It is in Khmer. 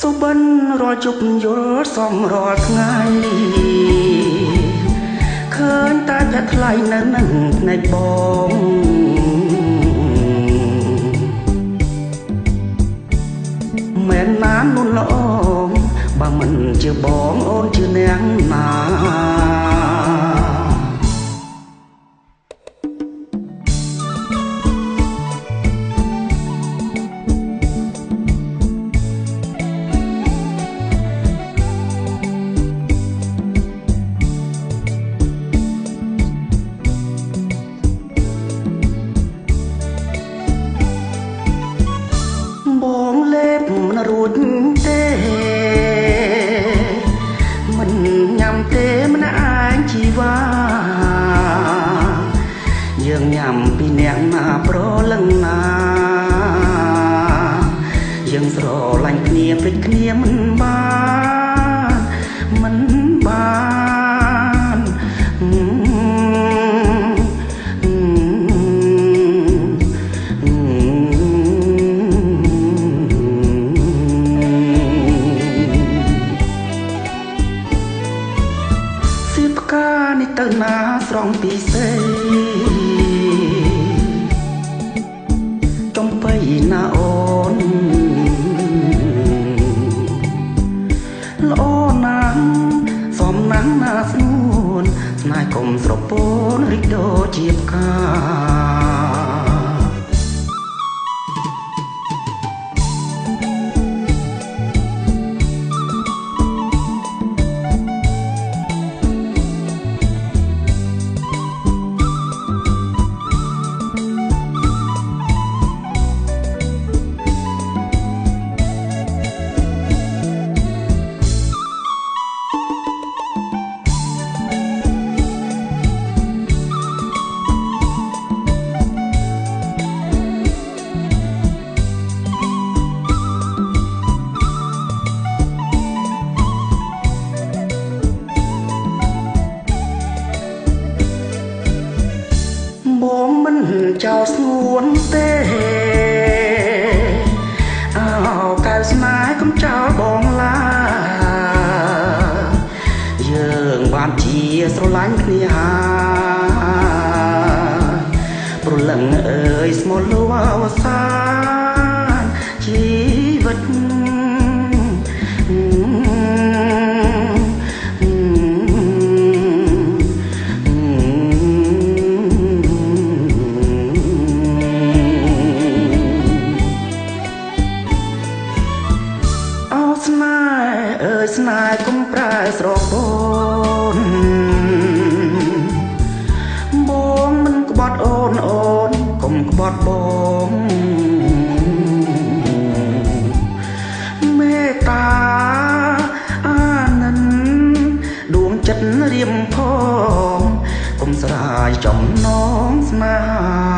សុបិនរាល់ជប់យល់សំរាល់ថ្ងៃឃើញតែភ័ក្រថ្លៃនៅនឹងភ្នែកបងមែនណាននួនល្អបើមិនជាបងអូនជាអ្នកណាបងលេបមិនរួចទេមិនញ៉ាំទេម្នាក់ឯងជីវ៉ាយើងញ៉ាំពីអ្នកណាប្រលឹងណាយើងស្រឡាញ់គ្នាភ្លេចគ្នាមិនបានផ្កានេះទៅណាស្រង់ពីសេចំបៃណាអូនល្អណាស់សំណាំណាស្នួនស្នេហ៍កុំស្រពោនរីកដូចជាផ្កាបងមិនចោលស្ងួនទេអោកៅស្នេហ៍កុំចោលបងឡាយើងបានជាស្រឡាញ់គ្នាព្រលឹងអើយស្មោះលួអវសានជីវិតស្នេហ៍កុំប្រែស្របូនបងមិនក្បត់អូនកុំក្បត់បងមេត្តាអាណិនដួងចិត្តរៀមផងកុំស្រាយចំណងស្នេហា